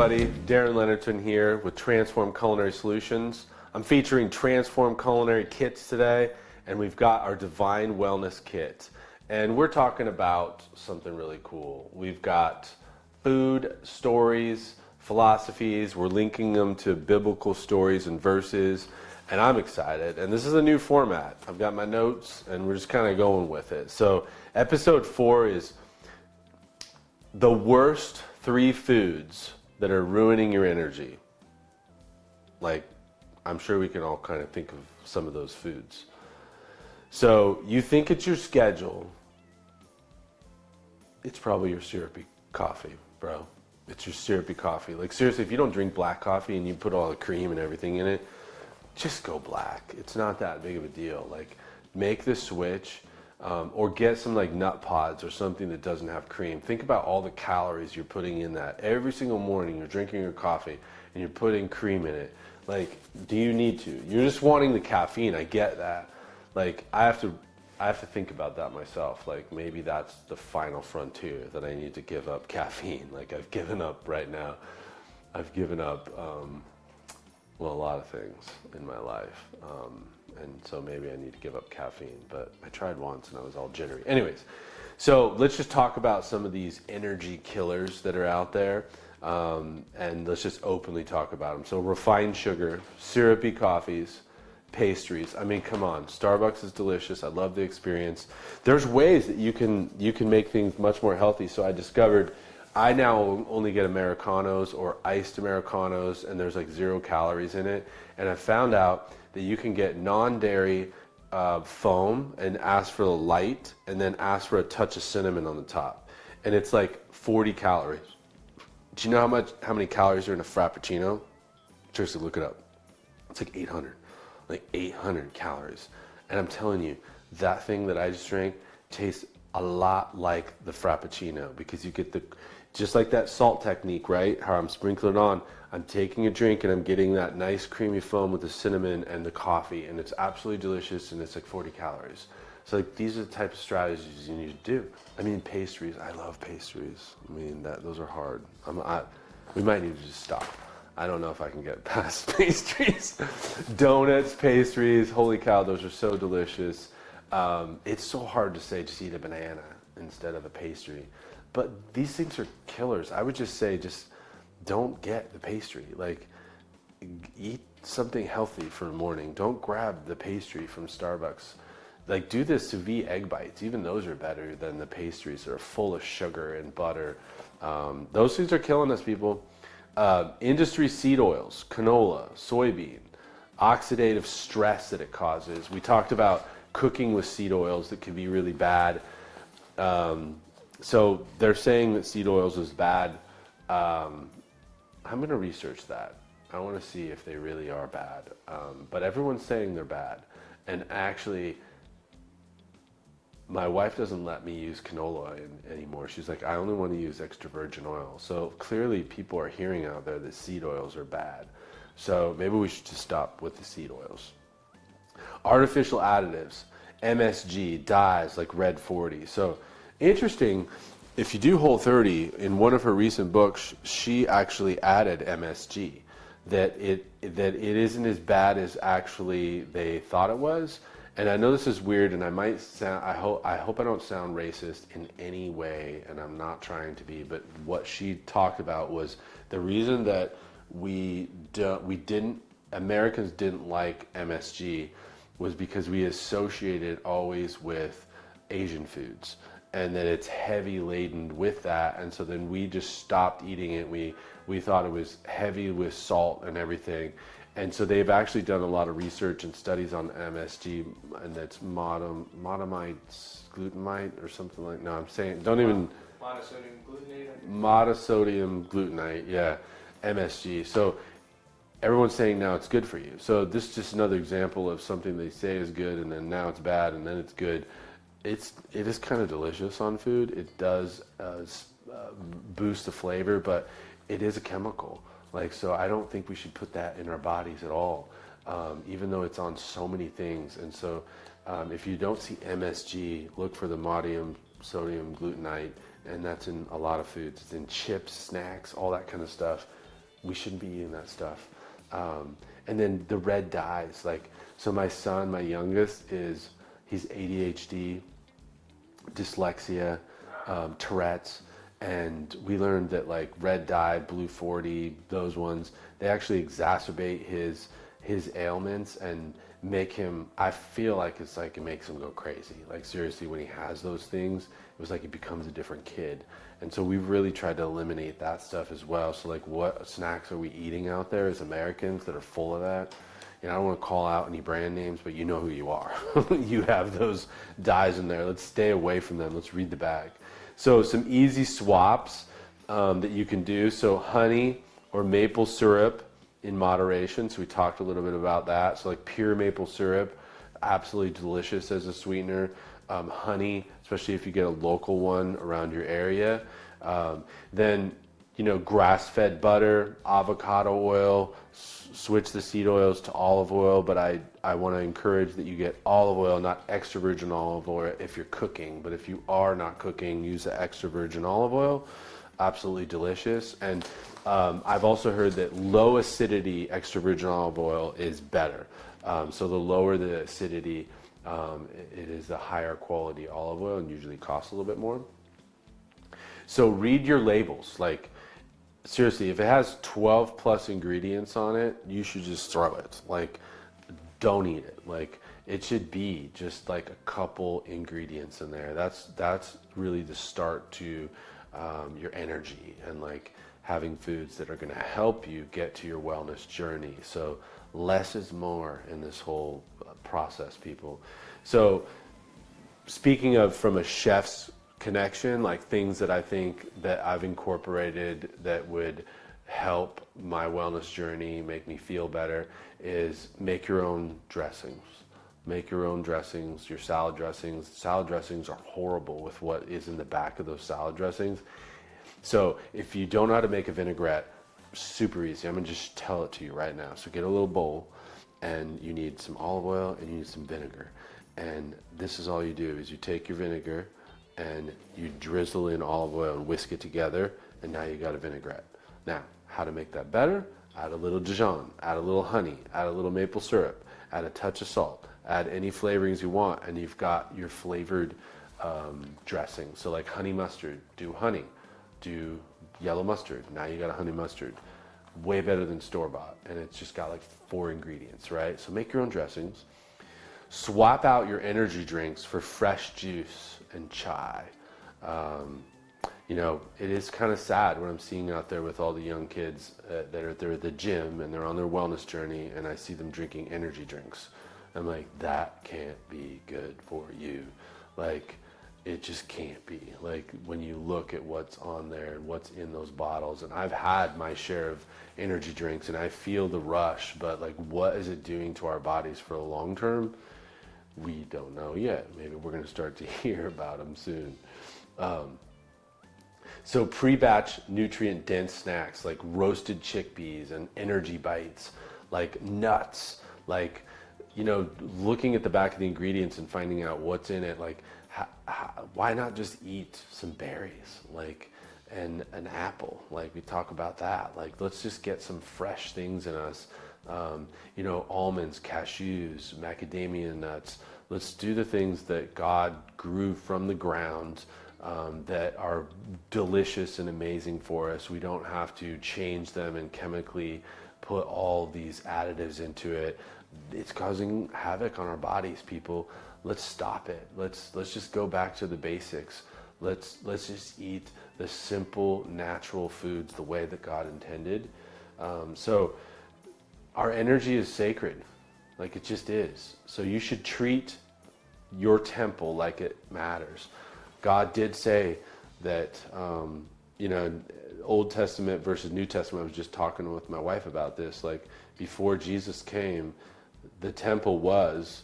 everybody, Darin Leonardson here with Transform Culinary Solutions. I'm featuring Transform Culinary kits today, and we've got our Divine Wellness Kit. And we're talking about something really cool. We've got food, stories, philosophies. We're linking them to biblical stories and verses, and I'm excited. And this is a new format. I've got my notes, and we're just kind of going with it. So episode 4 is the worst 3 foods that are ruining your energy. Like, I'm sure we can all kind of think of some of those foods. So you think it's your schedule. It's probably your syrupy coffee, bro. It's your syrupy coffee. Like, seriously, if you don't drink black coffee and you put all the cream and everything in it, just go black. It's not that big of a deal. Like, make the switch. Or get some like nut pods or something that doesn't have cream. Think about all the calories you're putting in that. Every single morning you're drinking your coffee and you're putting cream in it. Like, do you need to? You're just wanting the caffeine, I get that. Like, I have to think about that myself. Like, maybe that's the final frontier, that I need to give up caffeine. Like, I've given up right now. I've given up, a lot of things in my life. And so maybe I need to give up caffeine, but I tried once and I was all jittery. Anyways, so let's just talk about some of these energy killers that are out there, and let's just openly talk about them. So refined sugar, syrupy coffees, pastries. I mean, come on, Starbucks is delicious. I love the experience. There's ways that you can make things much more healthy. So I discovered I now only get Americanos or iced Americanos, and there's like 0 calories in it. And I found out that you can get non-dairy foam and ask for the light, and then ask for a touch of cinnamon on the top. And it's like 40 calories. Do you know how many calories are in a Frappuccino? Seriously, look it up. It's like 800. Like 800 calories. And I'm telling you, that thing that I just drank tastes a lot like the Frappuccino, because you get just like that salt technique, right? How I'm sprinkling it on. I'm taking a drink and I'm getting that nice creamy foam with the cinnamon and the coffee, and it's absolutely delicious, and it's like 40 calories. So like, these are the type of strategies you need to do. I mean, pastries, I love pastries. I mean, those are hard. We might need to just stop. I don't know if I can get past pastries. Donuts, pastries, holy cow, those are so delicious. It's so hard to say just eat a banana instead of a pastry. But these things are killers. I would just say, just don't get the pastry. Like, eat something healthy for the morning. Don't grab the pastry from Starbucks. Like, do the sous vide egg bites. Even those are better than the pastries that are full of sugar and butter. Those things are killing us, people. Industry seed oils, canola, soybean, oxidative stress that it causes. We talked about cooking with seed oils that can be really bad. So they're saying that seed oils is bad. I'm going to research that. I want to see if they really are bad. But everyone's saying they're bad. And actually, my wife doesn't let me use canola anymore. She's like, I only want to use extra virgin oil. So clearly people are hearing out there that seed oils are bad. So maybe we should just stop with the seed oils. Artificial additives, MSG, dyes like Red 40. So interesting, if you do Whole30, in one of her recent books, she actually added MSG, that it isn't as bad as actually they thought it was. And I know this is weird, and I hope I don't sound racist in any way, and I'm not trying to be, but what she talked about was the reason that Americans didn't like MSG was because we associated always with Asian foods, and that it's heavy laden with that, and so then we just stopped eating it. We thought it was heavy with salt and everything. And so they've actually done a lot of research and studies on MSG, and that's monoamide glutamate or something like. No, I'm saying monosodium glutamate. Monosodium glutamate, yeah, MSG. So everyone's saying now it's good for you. So this is just another example of something they say is good, and then now it's bad, and then it's good. It is kind of delicious on food. It does boost the flavor, but it is a chemical. Like, so I don't think we should put that in our bodies at all, even though it's on so many things. And so if you don't see MSG, look for the sodium glutamate, and that's in a lot of foods. It's in chips, snacks, all that kind of stuff. we shouldn't be eating that stuff. And then the red dyes, like, so my son, my youngest, he's ADHD, dyslexia, Tourette's, and we learned that like red dye, blue 40, those ones, they actually exacerbate his ailments and make him, I feel like it's like it makes him go crazy. Like seriously, when he has those things, it was like he becomes a different kid. And so we've really tried to eliminate that stuff as well. So like, what snacks are we eating out there as Americans that are full of that? You know, I don't want to call out any brand names, but you know who you are. You have those dyes in there. Let's stay away from them. Let's read the bag. So some easy swaps that you can do. So honey or maple syrup in moderation. So we talked a little bit about that. So like pure maple syrup, absolutely delicious as a sweetener. Honey, especially if you get a local one around your area. Then, you know, grass-fed butter, avocado oil, switch the seed oils to olive oil, but I want to encourage that you get olive oil, not extra virgin olive oil if you're cooking. But if you are not cooking, use the extra virgin olive oil. Absolutely delicious. And I've also heard that low acidity extra virgin olive oil is better. So the lower the acidity, it is the higher quality olive oil and usually costs a little bit more. So read your labels. Like, seriously, if it has 12 plus ingredients on it, you should just throw it. Like, don't eat it. Like, it should be just like a couple ingredients in there. That's really the start to your energy and like having foods that are going to help you get to your wellness journey. So less is more in this whole process, people. So speaking of from a chef's connection, like things that I think that I've incorporated that would help my wellness journey, make me feel better, is make your own dressings. Make your own dressings, your salad dressings. Salad dressings are horrible with what is in the back of those salad dressings. So if you don't know how to make a vinaigrette, super easy. I'm gonna just tell it to you right now. So get a little bowl and you need some olive oil and you need some vinegar. And this is all you do is you take your vinegar and you drizzle in olive oil and whisk it together, and now you got a vinaigrette. Now, how to make that better? Add a little Dijon, add a little honey, add a little maple syrup, add a touch of salt, add any flavorings you want, and you've got your flavored dressing. So like honey mustard, do honey. Do yellow mustard, now you got a honey mustard. Way better than store-bought, and it's just got like 4 ingredients, right? So make your own dressings. Swap out your energy drinks for fresh juice and chai. You know, it is kind of sad what I'm seeing out there with all the young kids that are there at the gym and they're on their wellness journey, and I see them drinking energy drinks. I'm like, that can't be good for you. Like, it just can't be. Like, when you look at what's on there and what's in those bottles, and I've had my share of energy drinks and I feel the rush, but like, what is it doing to our bodies for the long term? We don't know yet. Maybe we're going to start to hear about them soon. So pre-batch nutrient dense snacks like roasted chickpeas and energy bites, like nuts, like, you know, looking at the back of the ingredients and finding out what's in it. Like, why not just eat some berries, like, and an apple? Like, we talk about that. Like, let's just get some fresh things in us. You know, almonds, cashews, macadamia nuts. Let's do the things that God grew from the ground, that are delicious and amazing for us. We don't have to change them and chemically put all these additives into it. It's causing havoc on our bodies, people. Let's stop it. Let's just go back to the basics. Let's just eat the simple, natural foods the way that God intended. So our energy is sacred, like it just is. So you should treat your temple like it matters. God did say that, you know, Old Testament versus New Testament. I was just talking with my wife about this. Like, before Jesus came, the temple was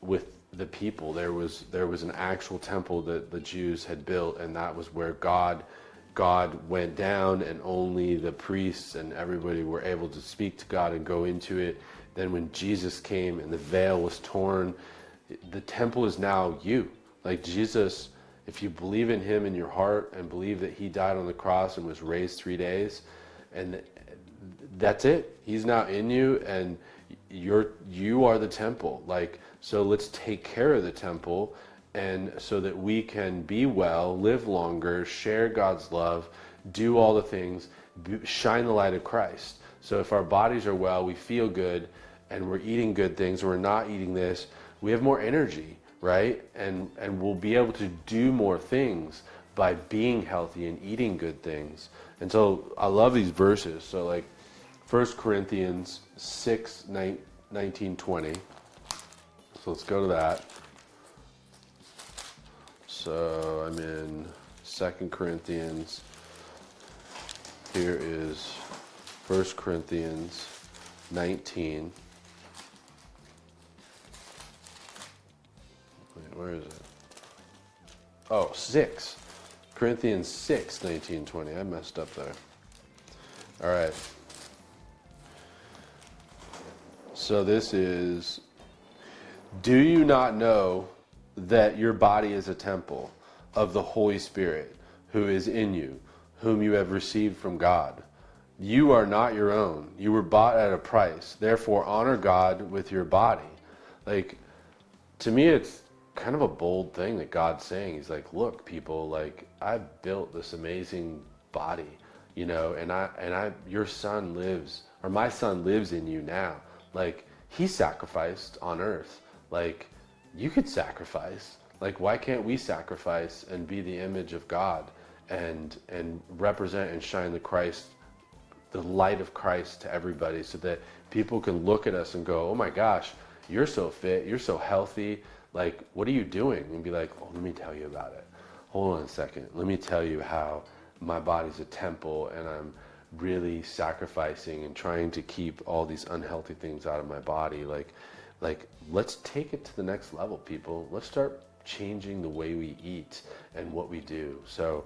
with the people. There was an actual temple that the Jews had built, and that was where God went down, and only the priests and everybody were able to speak to God and go into it. Then when Jesus came and the veil was torn, the temple is now you. Like, Jesus, if you believe in him in your heart and believe that he died on the cross and was raised 3 days, and that's it. He's now in you, and you are the temple. Like, so let's take care of the temple, and so that we can be well, live longer, share God's love, do all the things, shine the light of Christ. So if our bodies are well, we feel good, and we're eating good things, and we're not eating this, we have more energy, right? And we'll be able to do more things by being healthy and eating good things. And so I love these verses. So like 1 Corinthians 6, 19, 20. So let's go to that. So I'm in 2 Corinthians. Here is 1 Corinthians 19. Wait, where is it? Oh, 6. Corinthians 6, 19, 20. I messed up there. All right. So this is, do you not know that your body is a temple of the Holy Spirit who is in you, whom you have received from God? You are not your own. You were bought at a price. Therefore, honor God with your body. Like, to me, it's kind of a bold thing that God's saying. He's like, look, people, like, I've built this amazing body, you know, and your son lives, or my son lives in you now. Like, he sacrificed on earth. Like, you could sacrifice. Like, why can't we sacrifice and be the image of God and represent and shine the light of Christ to everybody, so that people can look at us and go, oh my gosh, you're so fit, you're so healthy. Like, what are you doing? And be like, oh, let me tell you about it. Hold on a second. Let me tell you how my body's a temple, and I'm really sacrificing and trying to keep all these unhealthy things out of my body. Like, let's take it to the next level, people. Let's start changing the way we eat and what we do. So,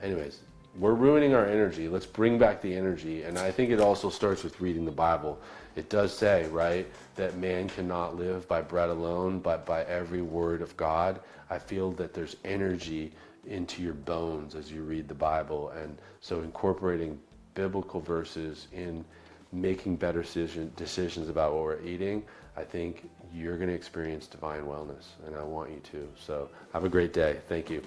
anyways, we're ruining our energy. Let's bring back the energy. And I think it also starts with reading the Bible. It does say, right, that man cannot live by bread alone, but by every word of God. I feel that there's energy into your bones as you read the Bible. And so incorporating biblical verses in making better decisions about what we're eating, I think you're going to experience divine wellness, and I want you to. So have a great day. Thank you.